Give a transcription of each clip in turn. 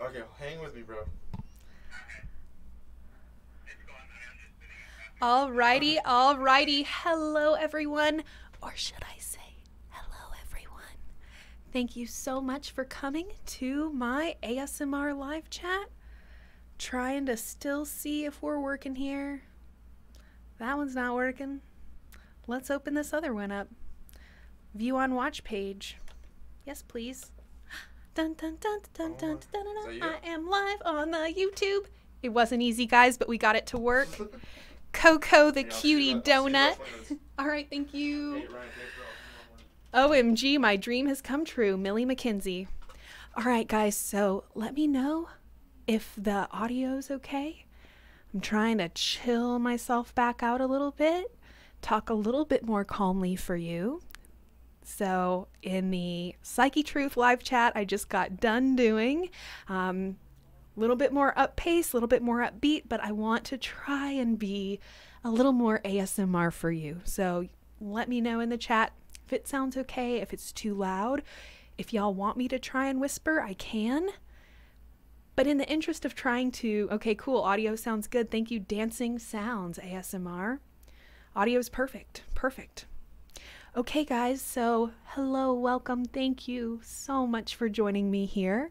Okay, hang with me, bro. Alrighty, alrighty. Hello, everyone. Or should I say, hello, everyone. Thank you so much for coming to my ASMR live chat. Trying to still see if we're working here. That one's not working. Let's open this other one up. View on watch page. Yes, please. Dun dun dun dun dun dun dun dun. I am live on the YouTube. It wasn't easy, guys, but we got it to work. Coco the cutie donut. All right, thank you. OMG, my dream has come true. Millie McKenzie. All right, guys, so let me know if the audio's okay. I'm trying to chill myself back out a little bit, talk a little bit more calmly for you. So in the Psyche Truth live chat I just got done doing, little bit more up pace, a little bit more upbeat, but I want to try and be a little more ASMR for you. So let me know in the chat if it sounds okay, if it's too loud. If y'all want me to try and whisper, I can. But in the interest of trying to, okay, cool, audio sounds good. Thank you, Dancing Sounds ASMR. Audio is perfect, perfect. Okay, guys, so hello, welcome. Thank you so much for joining me here.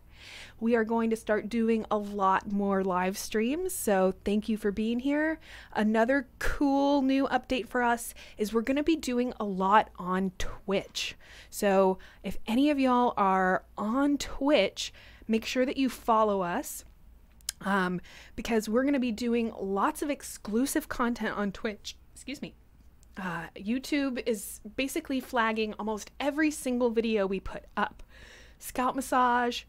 We are going to start doing a lot more live streams, so thank you for being here. Another cool new update for us is we're going to be doing a lot on Twitch. So if any of y'all are on Twitch, make sure that you follow us because we're going to be doing lots of exclusive content on Twitch. Excuse me. YouTube is basically flagging almost every single video we put up. Scalp massage,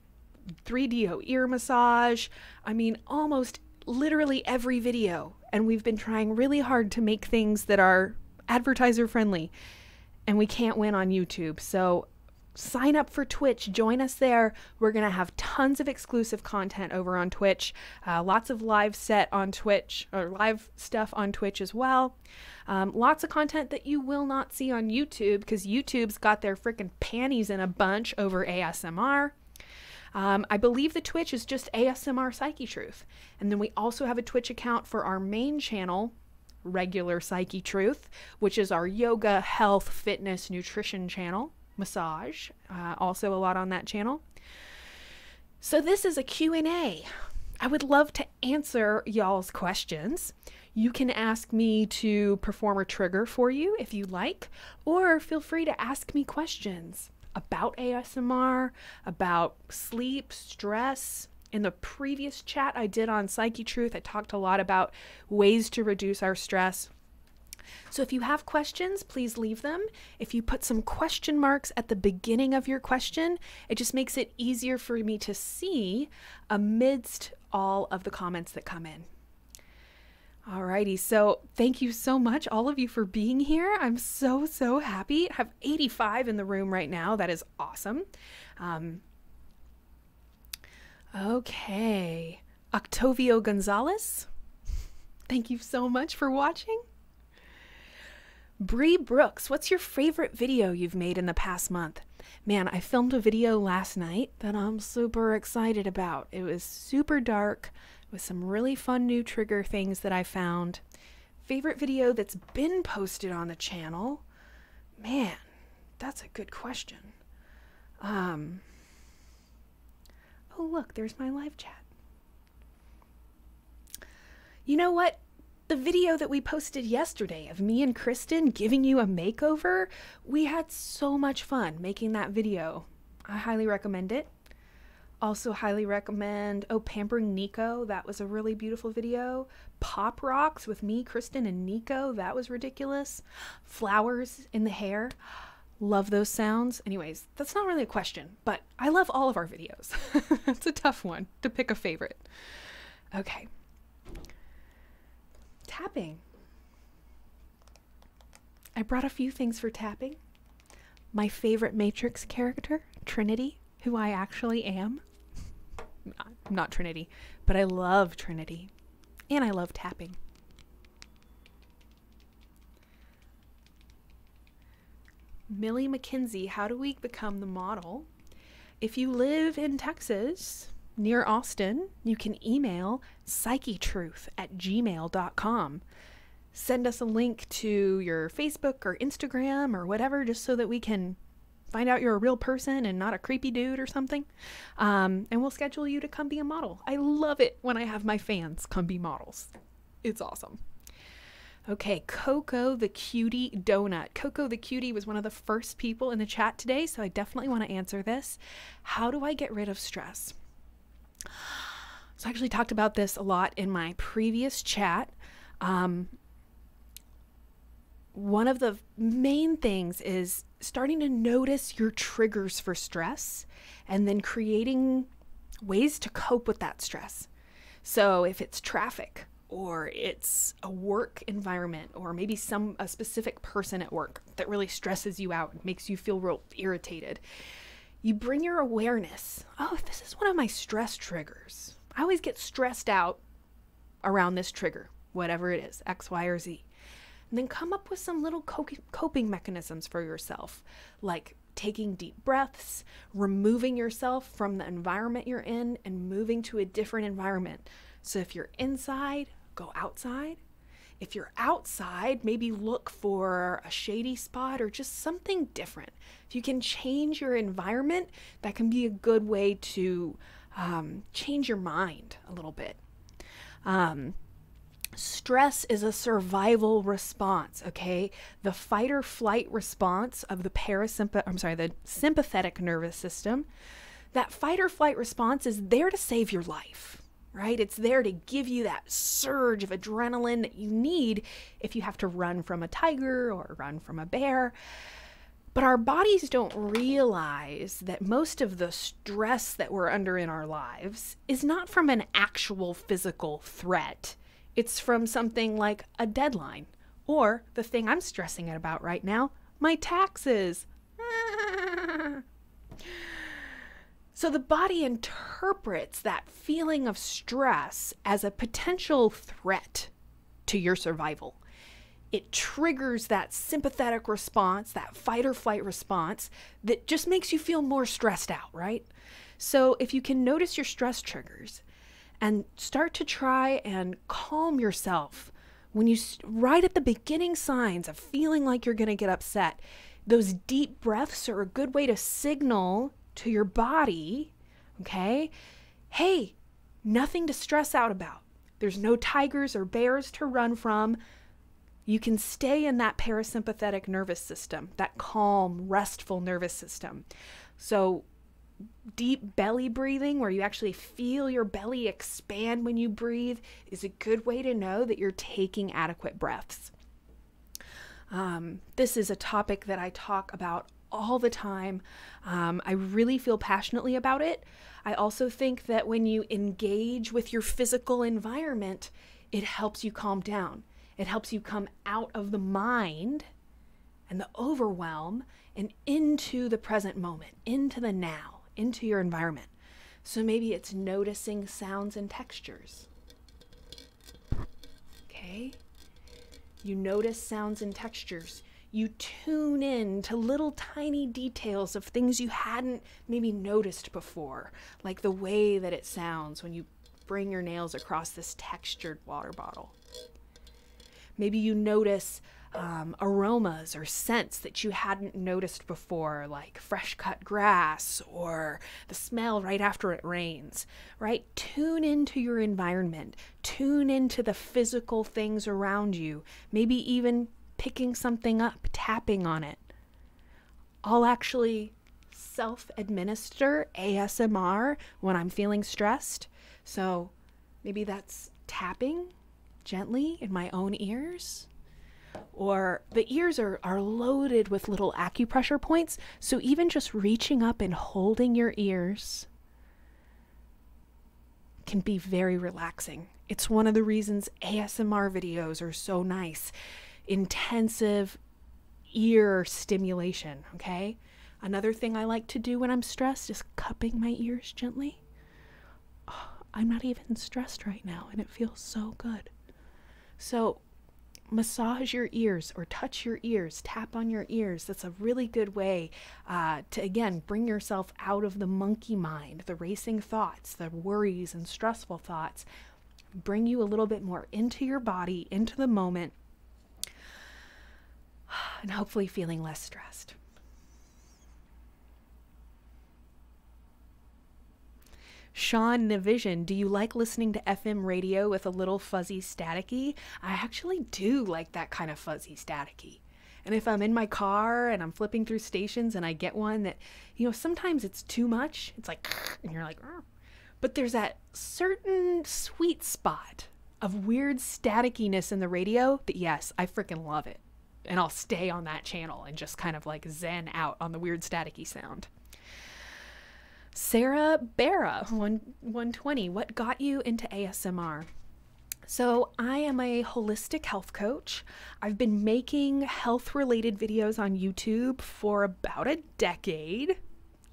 3D ear massage, I mean almost literally every video. And we've been trying really hard to make things that are advertiser friendly, and we can't win on YouTube. So sign up for Twitch, join us there. We're gonna have tons of exclusive content over on Twitch, lots of live set on Twitch, or live stuff on Twitch as well. Lots of content that you will not see on YouTube because YouTube's got their freaking panties in a bunch over ASMR. I believe the Twitch is just ASMR Psyche Truth. And then we also have a Twitch account for our main channel, regular Psyche Truth, which is our yoga, health, fitness, nutrition channel. Massage, also a lot on that channel. So this is a Q&A. I would love to answer y'all's questions. You can ask me to perform a trigger for you if you like, or feel free to ask me questions about ASMR, about sleep, stress. In the previous chat I did on Psyche Truth, I talked a lot about ways to reduce our stress. So if you have questions, please leave them. If you put some question marks at the beginning of your question, it just makes it easier for me to see amidst all of the comments that come in. Alrighty, so thank you so much, all of you, for being here. I'm so, so happy. I have 85 in the room right now. That is awesome. Okay, Octavio Gonzalez, thank you so much for watching. Bree Brooks, what's your favorite video you've made in the past month? Man, I filmed a video last night that I'm super excited about. It was super dark with some really fun new trigger things that I found. Favorite video that's been posted on the channel? Man, that's a good question. Oh, look, there's my live chat. You know what? The video that we posted yesterday of me and Kristen giving you a makeover, we had so much fun making that video. I highly recommend it. Also highly recommend, Pampering Nico. That was a really beautiful video. Pop Rocks with me, Kristen, and Nico. That was ridiculous. Flowers in the hair. Love those sounds. Anyways, that's not really a question, but I love all of our videos. It's a tough one to pick a favorite. Okay. Tapping. I brought a few things for tapping. My favorite Matrix character, Trinity, who I actually am. I'm not Trinity, but I love Trinity. And I love tapping. Millie McKenzie, how do we become the model? If you live in Texas, near Austin, you can email psychetruth@gmail.com. Send us a link to your Facebook or Instagram or whatever, just so that we can find out you're a real person and not a creepy dude or something. And we'll schedule you to come be a model. I love it when I have my fans come be models. It's awesome. Okay, Coco the Cutie Donut. Coco the Cutie was one of the first people in the chat today, so I definitely want to answer this. How do I get rid of stress? So I actually talked about this a lot in my previous chat. One of the main things is starting to notice your triggers for stress and then creating ways to cope with that stress. So if it's traffic, or it's a work environment, or maybe a specific person at work that really stresses you out and makes you feel real irritated, you bring your awareness. Oh, this is one of my stress triggers. I always get stressed out around this trigger, whatever it is, X, Y, or Z. And then come up with some little coping mechanisms for yourself, like taking deep breaths, removing yourself from the environment you're in and moving to a different environment. So if you're inside, go outside. If you're outside, maybe look for a shady spot or just something different. If you can change your environment, that can be a good way to change your mind a little bit. Stress is a survival response, okay? The fight or flight response of the sympathetic nervous system. That fight or flight response is there to save your life, right? It's there to give you that surge of adrenaline that you need if you have to run from a tiger or run from a bear. But our bodies don't realize that most of the stress that we're under in our lives is not from an actual physical threat. It's from something like a deadline, or the thing I'm stressing about right now, my taxes. So the body interprets that feeling of stress as a potential threat to your survival. It triggers that sympathetic response, that fight or flight response that just makes you feel more stressed out, right? So if you can notice your stress triggers and start to try and calm yourself when you, right at the beginning signs of feeling like you're going to get upset, those deep breaths are a good way to signal to your body, okay, hey, nothing to stress out about. There's no tigers or bears to run from. You can stay in that parasympathetic nervous system, that calm, restful nervous system. So deep belly breathing, where you actually feel your belly expand when you breathe, is a good way to know that you're taking adequate breaths. This is a topic that I talk about all the time. I really feel passionately about it. I also think that when you engage with your physical environment, it helps you calm down. It helps you come out of the mind and the overwhelm and into the present moment, into the now, into your environment. So maybe it's noticing sounds and textures. Okay? You notice sounds and textures. You tune in to little tiny details of things you hadn't maybe noticed before, like the way that it sounds when you bring your nails across this textured water bottle. Maybe you notice aromas or scents that you hadn't noticed before, like fresh cut grass or the smell right after it rains, right? Tune into your environment. Tune into the physical things around you. Maybe even picking something up, tapping on it. I'll actually self-administer ASMR when I'm feeling stressed. So maybe that's tapping gently in my own ears. Or the ears are loaded with little acupressure points. So even just reaching up and holding your ears can be very relaxing. It's one of the reasons ASMR videos are so nice. Intensive ear stimulation, okay? Another thing I like to do when I'm stressed is cupping my ears gently. Oh, I'm not even stressed right now, and it feels so good. So massage your ears or touch your ears, tap on your ears. That's a really good way to, again, bring yourself out of the monkey mind, the racing thoughts, the worries and stressful thoughts. Bring you a little bit more into your body, into the moment, and hopefully feeling less stressed. Sean Navision, do you like listening to FM radio with a little fuzzy staticky? I actually do like that kind of fuzzy staticky. And if I'm in my car and I'm flipping through stations and I get one that, sometimes it's too much. It's like, and you're like, oh. But there's that certain sweet spot of weird statickiness in the radio that, yes, I freaking love it. And I'll stay on that channel and just kind of like zen out on the weird staticky sound. Sarah Barra, 120, what got you into ASMR? So I am a holistic health coach. I've been making health-related videos on YouTube for about a decade.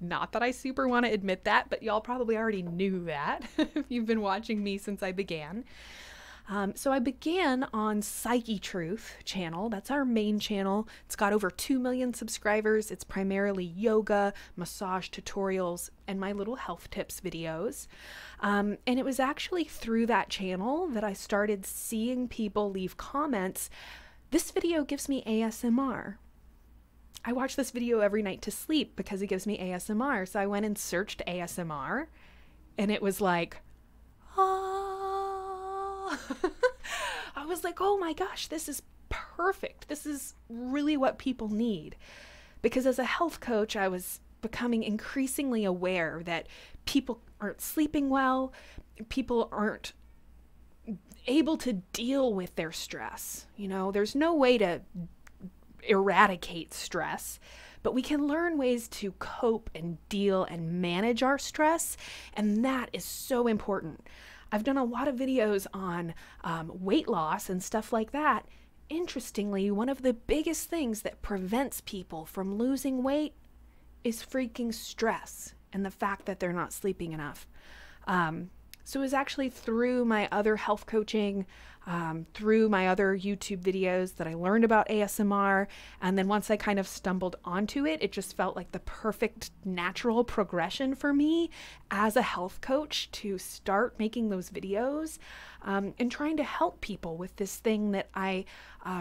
Not that I super want to admit that, but y'all probably already knew that if you've been watching me since I began. So I began on Psyche Truth channel. That's our main channel. It's got over 2 million subscribers. It's primarily yoga, massage tutorials, and my little health tips videos. And it was actually through that channel that I started seeing people leave comments. This video gives me ASMR. I watch this video every night to sleep because it gives me ASMR. So I went and searched ASMR, and it was like, I was like, oh my gosh, this is perfect. This is really what people need. Because as a health coach, I was becoming increasingly aware that people aren't sleeping well, people aren't able to deal with their stress. There's no way to eradicate stress, but we can learn ways to cope and deal and manage our stress, and that is so important. I've done a lot of videos on weight loss and stuff like that. Interestingly, one of the biggest things that prevents people from losing weight is freaking stress and the fact that they're not sleeping enough. So it was actually through my other health coaching, through my other YouTube videos that I learned about ASMR. And then once I kind of stumbled onto it, it just felt like the perfect natural progression for me as a health coach to start making those videos and trying to help people with this thing that I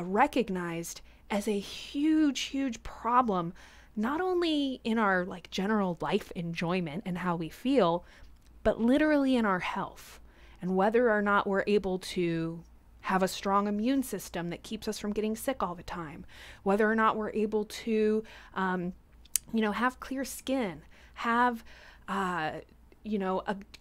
recognized as a huge, huge problem, not only in our general life enjoyment and how we feel, but literally in our health and whether or not we're able to have a strong immune system that keeps us from getting sick all the time, whether or not we're able to, have clear skin, have, a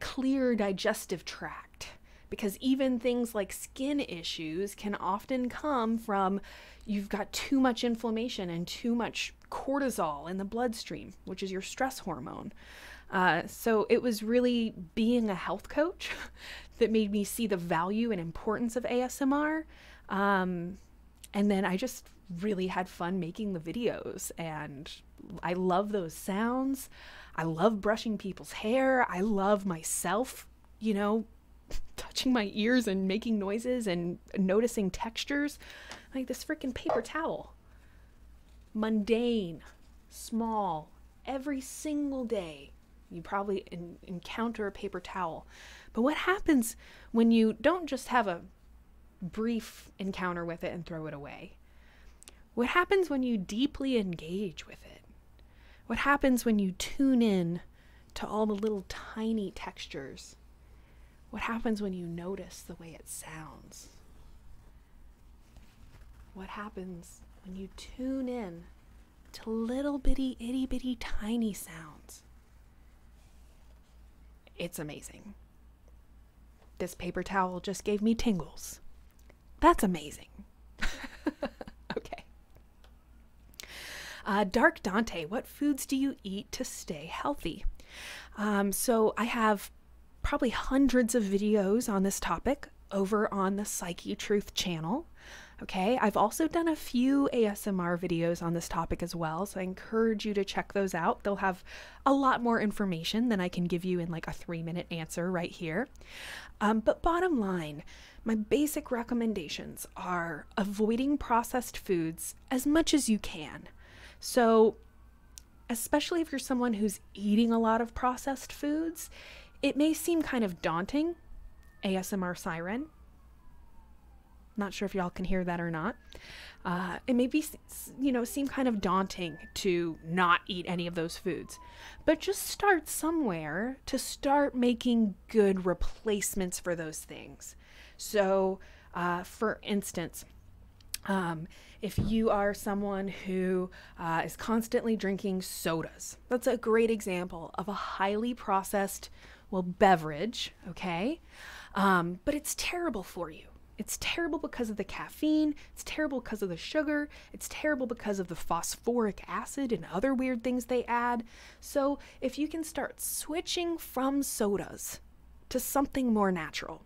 clear digestive tract. Because even things like skin issues can often come from you've got too much inflammation and too much cortisol in the bloodstream, which is your stress hormone. So it was really being a health coach that made me see the value and importance of ASMR. And then I just really had fun making the videos, and I love those sounds. I love brushing people's hair. I love myself, touching my ears and making noises and noticing textures. Like this freaking paper towel. Mundane, small, every single day. You probably encounter a paper towel. But what happens when you don't just have a brief encounter with it and throw it away? What happens when you deeply engage with it? What happens when you tune in to all the little tiny textures? What happens when you notice the way it sounds? What happens when you tune in to little bitty, itty bitty, tiny sounds? It's amazing. This paper towel just gave me tingles. That's amazing. Okay. Dark Dante, what foods do you eat to stay healthy? So I have probably hundreds of videos on this topic over on the Psyche Truth channel. Okay, I've also done a few ASMR videos on this topic as well, so I encourage you to check those out. They'll have a lot more information than I can give you in like a 3-minute answer right here. But bottom line, my basic recommendations are avoiding processed foods as much as you can. So, especially if you're someone who's eating a lot of processed foods, it may seem kind of daunting. ASMR siren. Not sure if y'all can hear that or not. It may be, seem kind of daunting to not eat any of those foods, but just start somewhere to start making good replacements for those things. So, for instance, if you are someone who is constantly drinking sodas, that's a great example of a highly processed, beverage, okay? But it's terrible for you. It's terrible because of the caffeine, it's terrible because of the sugar, it's terrible because of the phosphoric acid and other weird things they add. So if you can start switching from sodas to something more natural,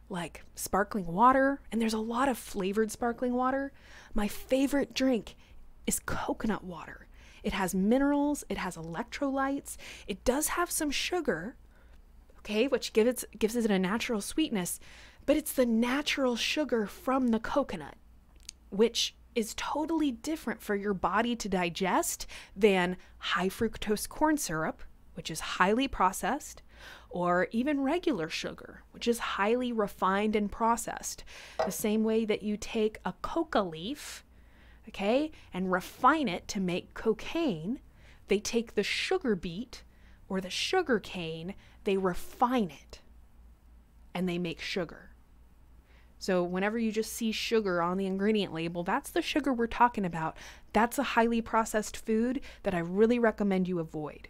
like sparkling water, and there's a lot of flavored sparkling water. My favorite drink is coconut water. It has minerals, it has electrolytes, it does have some sugar, okay, which gives it a natural sweetness. But it's the natural sugar from the coconut, which is totally different for your body to digest than high fructose corn syrup, which is highly processed, or even regular sugar, which is highly refined and processed. The same way that you take a coca leaf, okay, and refine it to make cocaine, they take the sugar beet or the sugar cane, they refine it, and they make sugar. So whenever you just see sugar on the ingredient label, that's the sugar we're talking about. That's a highly processed food that I really recommend you avoid.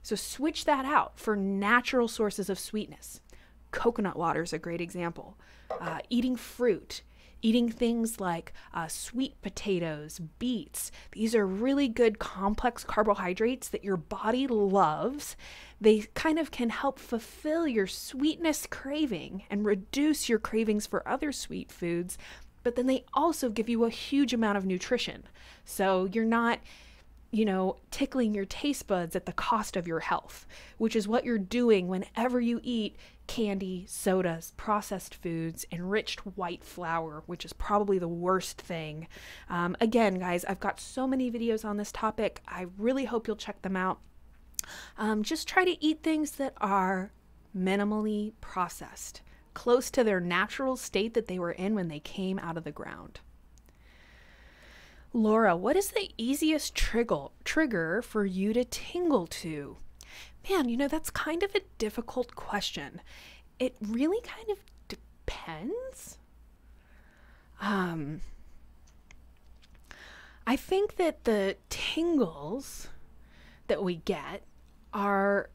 So switch that out for natural sources of sweetness. Coconut water is a great example. Eating fruit, eating things like sweet potatoes, beets. These are really good complex carbohydrates that your body loves. They kind of can help fulfill your sweetness craving and reduce your cravings for other sweet foods, but then they also give you a huge amount of nutrition. So you're not, tickling your taste buds at the cost of your health, which is what you're doing whenever you eat candy, sodas, processed foods, enriched white flour, which is probably the worst thing. Again, guys, I've got so many videos on this topic. I really hope you'll check them out. Just try to eat things that are minimally processed, close to their natural state that they were in when they came out of the ground. Laura, what is the easiest trigger for you to tingle to? Man, that's kind of a difficult question. It really kind of depends. I think that the tingles that we get are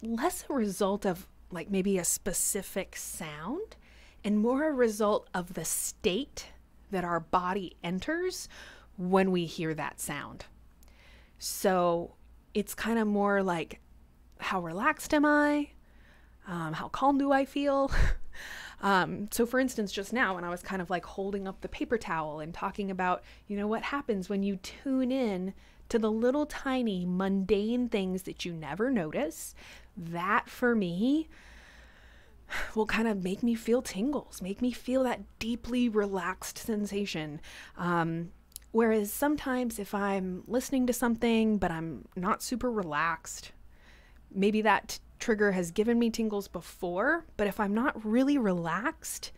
less a result of like maybe a specific sound and more a result of the state that our body enters when we hear that sound. So it's kind of more like, how relaxed am I? How calm do I feel? So for instance, just now when I was kind of like holding up the paper towel and talking about, what happens when you tune in to the little tiny mundane things that you never notice, that for me will kind of make me feel tingles, make me feel that deeply relaxed sensation. Whereas sometimes if I'm listening to something, but I'm not super relaxed, maybe that trigger has given me tingles before, but if I'm not really relaxed,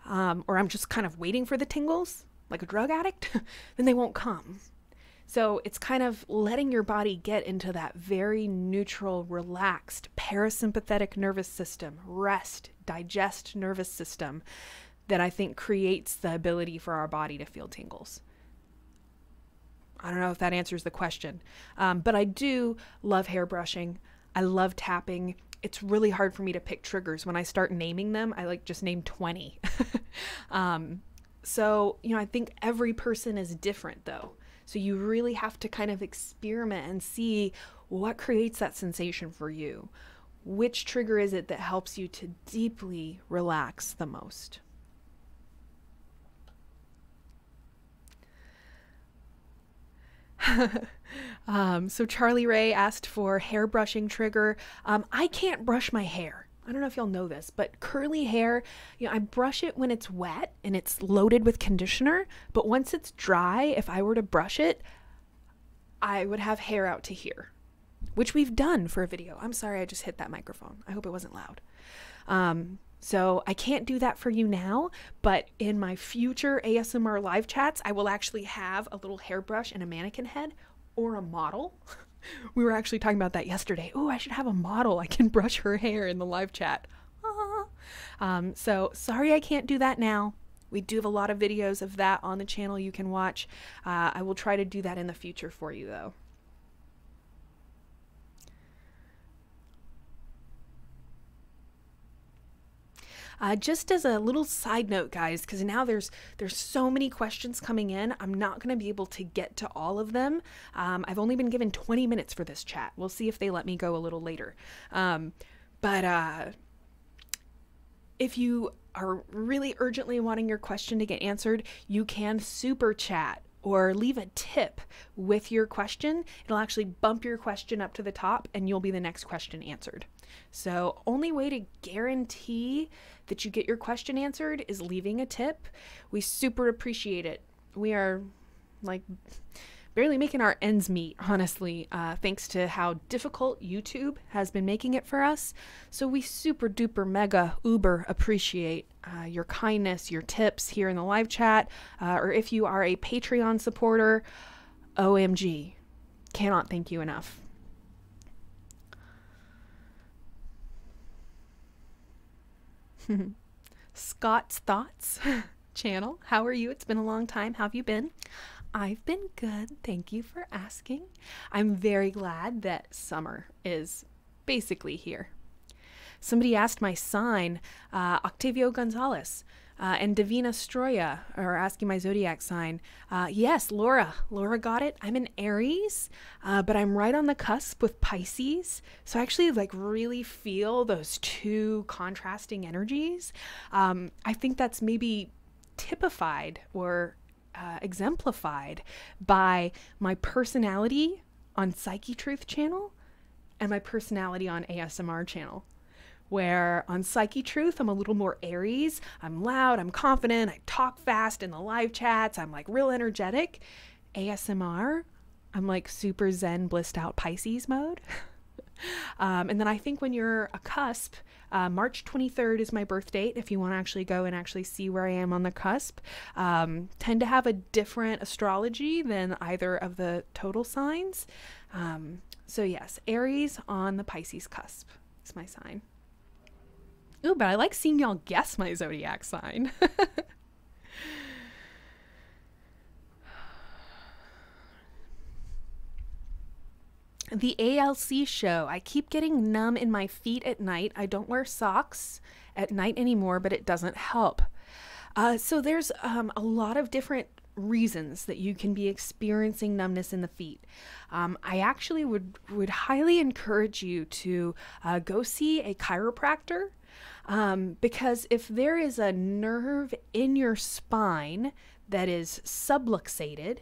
or I'm just kind of waiting for the tingles, like a drug addict, then they won't come. So it's kind of letting your body get into that very neutral, relaxed, parasympathetic nervous system, rest, digest nervous system that I think creates the ability for our body to feel tingles. I don't know if that answers the question, but I do love hair brushing. I love tapping. It's really hard for me to pick triggers. When I start naming them, I just name 20. So, I think every person is different though. So you really have to kind of experiment and see what creates that sensation for you. Which trigger is it that helps you to deeply relax the most? So Charlie Ray asked for hair brushing trigger. I can't brush my hair. I don't know if y'all know this, but curly hair, I brush it when it's wet and it's loaded with conditioner. But once it's dry, if I were to brush it, I would have hair out to here, which we've done for a video. I'm sorry, I just hit that microphone. I hope it wasn't loud. So I can't do that for you now, but in my future ASMR live chats, I will actually have a little hairbrush and a mannequin head or a model. We were actually talking about that yesterday. Oh, I should have a model. I can brush her hair in the live chat. So sorry I can't do that now. We do have a lot of videos of that on the channel you can watch. I will try to do that in the future for you though. Just as a little side note, guys, because now there's so many questions coming in, I'm not going to be able to get to all of them. I've only been given 20 minutes for this chat. We'll see if they let me go a little later. But if you are really urgently wanting your question to get answered, you can super chat or leave a tip with your question. It'll actually bump your question up to the top and you'll be the next question answered. So only way to guarantee that you get your question answered is leaving a tip. We super appreciate it. We are like barely making our ends meet, honestly, thanks to how difficult YouTube has been making it for us. So we super duper mega uber appreciate your kindness, your tips here in the live chat, or if you are a Patreon supporter, OMG, cannot thank you enough. Scott's Thoughts channel. How are you? It's been a long time. How have you been? I've been good. Thank you for asking. I'm very glad that summer is basically here. Somebody asked my sign, Octavio Gonzalez and Davina Stroya are asking my zodiac sign. Yes, Laura got it. I'm an Aries, but I'm right on the cusp with Pisces. So I actually like really feel those two contrasting energies. I think that's maybe typified or exemplified by my personality on Psyche Truth channel and my personality on ASMR channel. Where on Psyche Truth, I'm a little more Aries. I'm loud, I'm confident, I talk fast in the live chats, I'm like real energetic. ASMR, I'm like super zen, blissed out Pisces mode. And then I think when you're a cusp, March 23rd is my birth date. If you want to actually go and actually see where I am on the cusp, tend to have a different astrology than either of the total signs. So yes, Aries on the Pisces cusp is my sign. Ooh, but I like seeing y'all guess my zodiac sign. The ALC show. I keep getting numb in my feet at night. I don't wear socks at night anymore, but it doesn't help. So there's a lot of different reasons that you can be experiencing numbness in the feet. I actually would highly encourage you to go see a chiropractor. Because if there is a nerve in your spine that is subluxated,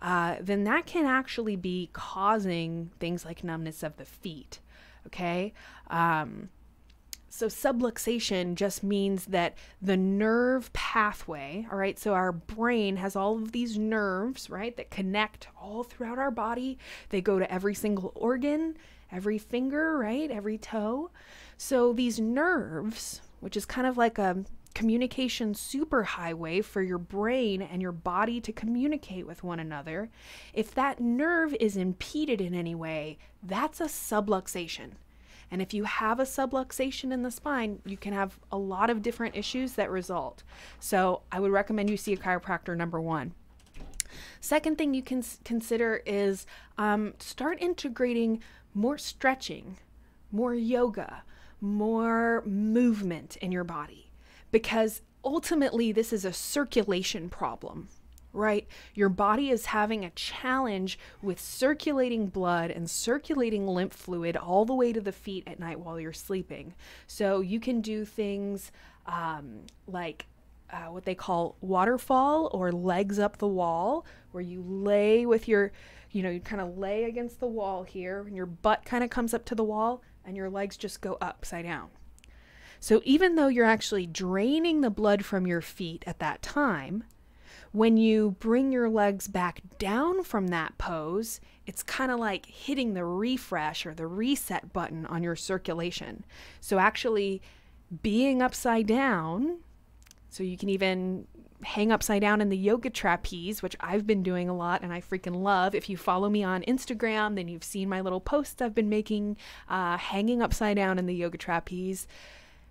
then that can actually be causing things like numbness of the feet. Okay. So subluxation just means that the nerve pathway, all right, so our brain has all of these nerves, right, that connect all throughout our body. They go to every single organ, every finger, right, every toe. So these nerves, which is kind of like a communication superhighway for your brain and your body to communicate with one another, if that nerve is impeded in any way, that's a subluxation. And if you have a subluxation in the spine, you can have a lot of different issues that result. So I would recommend you see a chiropractor, number one. Second thing you can consider is start integrating more stretching, more yoga, more movement in your body, because ultimately this is a circulation problem, right? Your body is having a challenge with circulating blood and circulating lymph fluid all the way to the feet at night while you're sleeping. So you can do things like what they call waterfall, or legs up the wall, where you lay with your, you kind of lay against the wall here, and your butt kind of comes up to the wall and your legs just go upside down. So even though you're actually draining the blood from your feet at that time, when you bring your legs back down from that pose, it's kind of like hitting the refresh or the reset button on your circulation. So actually being upside down, so you can even hang upside down in the yoga trapeze, which I've been doing a lot and I freaking love. If you follow me on Instagram, then you've seen my little posts I've been making hanging upside down in the yoga trapeze.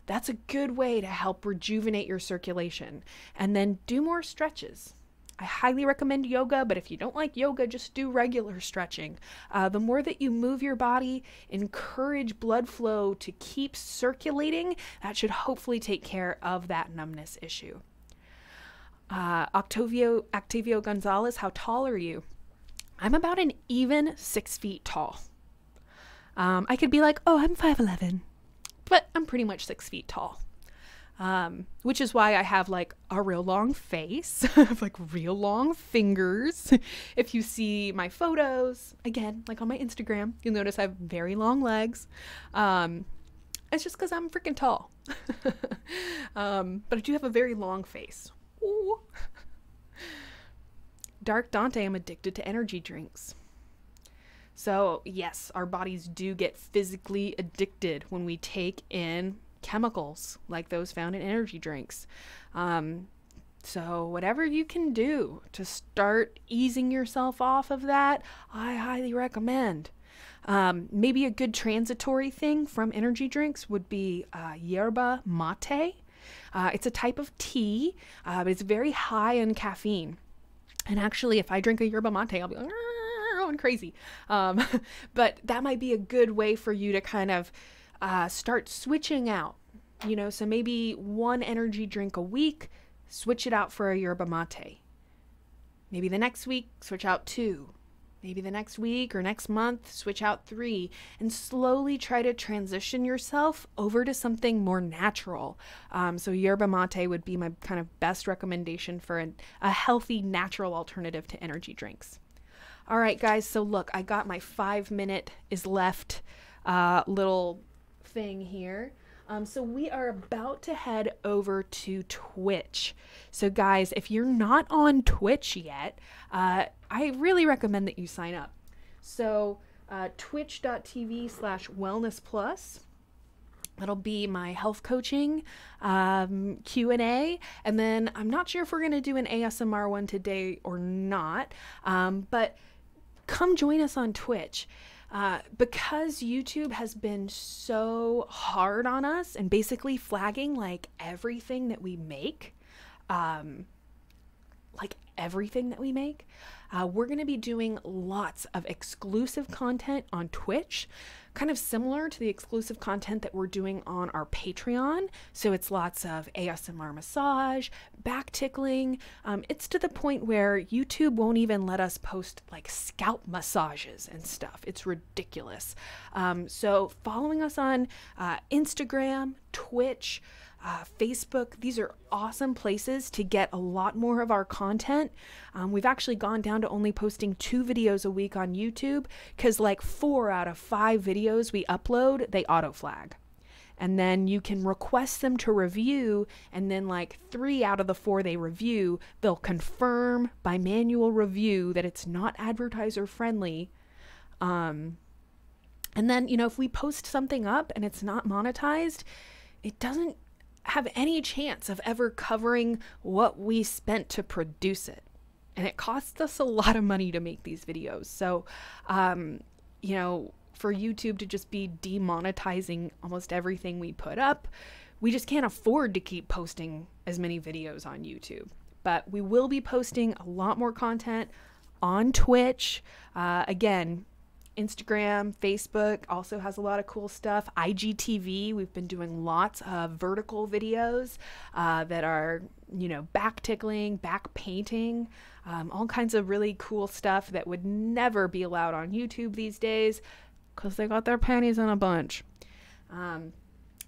That's a good way to help rejuvenate your circulation. And then do more stretches. I highly recommend yoga, but if you don't like yoga, just do regular stretching. The more that you move your body, encourage blood flow to keep circulating, that should hopefully take care of that numbness issue. Octavio Gonzalez, how tall are you? I'm about an even 6 feet tall. I could be like, oh, I'm 5'11", but I'm pretty much 6 feet tall. Which is why I have like a real long face. I have like real long fingers. If you see my photos, again, like on my Instagram, you'll notice I have very long legs. It's just because I'm freaking tall. But I do have a very long face. Ooh. Dark Dante, I'm addicted to energy drinks. So yes, our bodies do get physically addicted when we take in chemicals like those found in energy drinks. So whatever you can do to start easing yourself off of that, I highly recommend. Maybe a good transitory thing from energy drinks would be yerba mate. It's a type of tea, but it's very high in caffeine. And actually, if I drink a yerba mate, I'll be like, going crazy. But that might be a good way for you to kind of start switching out, so maybe one energy drink a week, switch it out for a yerba mate. Maybe the next week, switch out 2. Maybe the next week or next month, switch out 3, and slowly try to transition yourself over to something more natural. So yerba mate would be my kind of best recommendation for a healthy, natural alternative to energy drinks. All right, guys, so look, I got my 5-minute is left little thing here. So we are about to head over to Twitch. So guys, if you're not on Twitch yet, I really recommend that you sign up. So twitch.tv/wellness+. That'll be my health coaching Q&A. And then I'm not sure if we're going to do an ASMR one today or not, but come join us on Twitch. Because YouTube has been so hard on us and basically flagging like everything that we make, we're going to be doing lots of exclusive content on Twitch, kind of similar to the exclusive content that we're doing on our Patreon. So it's lots of ASMR massage, back tickling. It's to the point where YouTube won't even let us post like scalp massages and stuff. It's ridiculous. So following us on Instagram, Twitch, Facebook, these are awesome places to get a lot more of our content. We've actually gone down to only posting 2 videos a week on YouTube because like 4 out of 5 videos we upload, they auto flag. And then you can request them to review, and then like 3 out of the 4 they review, they'll confirm by manual review that it's not advertiser friendly. And then, if we post something up and it's not monetized, it doesn't have any chance of ever covering what we spent to produce it. And it costs us a lot of money to make these videos. So, for YouTube to just be demonetizing almost everything we put up, we just can't afford to keep posting as many videos on YouTube. But we will be posting a lot more content on Twitch. Again, Instagram, Facebook also has a lot of cool stuff. IGTV, we've been doing lots of vertical videos that are, back tickling, back painting, all kinds of really cool stuff that would never be allowed on YouTube these days because they got their panties in a bunch.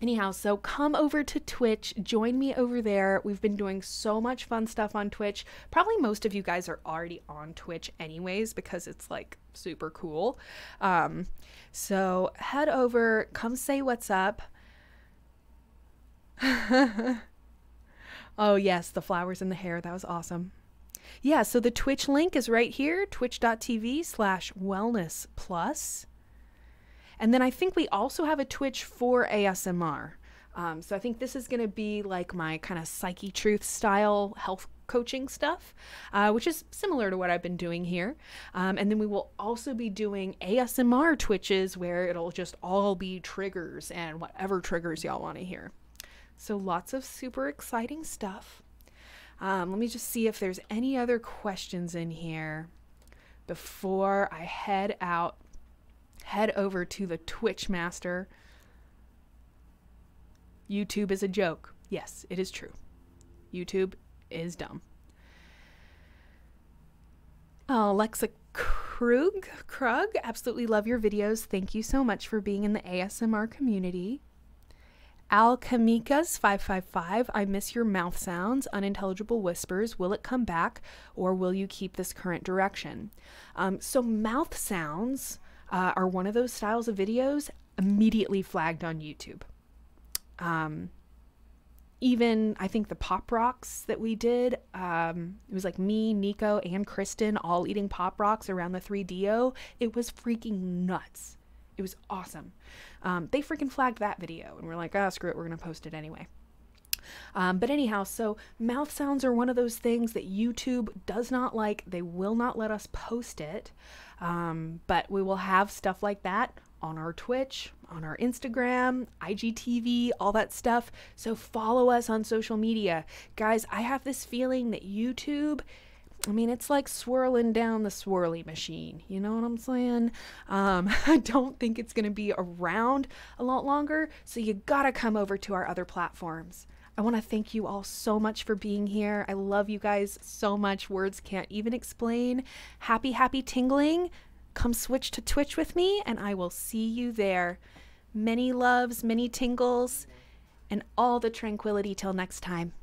Anyhow, so come over to Twitch, join me over there. We've been doing so much fun stuff on Twitch. Probably most of you guys are already on Twitch anyways, because it's like super cool. So head over, come say what's up. Oh yes, the flowers in the hair, that was awesome. Yeah, so the Twitch link is right here, twitch.tv/wellness plus. And then I think we also have a Twitch for ASMR. So I think this is going to be like my kind of psyche truth style health coaching stuff, which is similar to what I've been doing here. And then we will also be doing ASMR Twitches where it'll just all be triggers and whatever triggers y'all want to hear. So lots of super exciting stuff. Let me just see if there's any other questions in here before I head over to the Twitch master. YouTube is a joke. Yes, it is true. YouTube is dumb. Oh, Alexa Krug, absolutely love your videos. Thank you so much for being in the ASMR community. Alchemikas 555, I miss your mouth sounds, unintelligible whispers. Will it come back or will you keep this current direction? So mouth sounds are one of those styles of videos immediately flagged on YouTube. Even I think the Pop Rocks that we did, it was like me, Nico, and Kristen all eating Pop Rocks around the 3DO. It was freaking nuts. It was awesome. They freaking flagged that video and we're like, oh, screw it, we're going to post it anyway. But anyhow, so mouth sounds are one of those things that YouTube does not like. They will not let us post it. But we will have stuff like that on our Twitch, on our Instagram, IGTV, all that stuff. So follow us on social media. Guys, I have this feeling that YouTube, I mean, it's like swirling down the swirly machine. You know what I'm saying? I don't think it's going to be around a lot longer. So you got to come over to our other platforms. I want to thank you all so much for being here. I love you guys so much. Words can't even explain. Happy tingling. Come switch to Twitch with me and I will see you there. Many loves, many tingles, and all the tranquility till next time.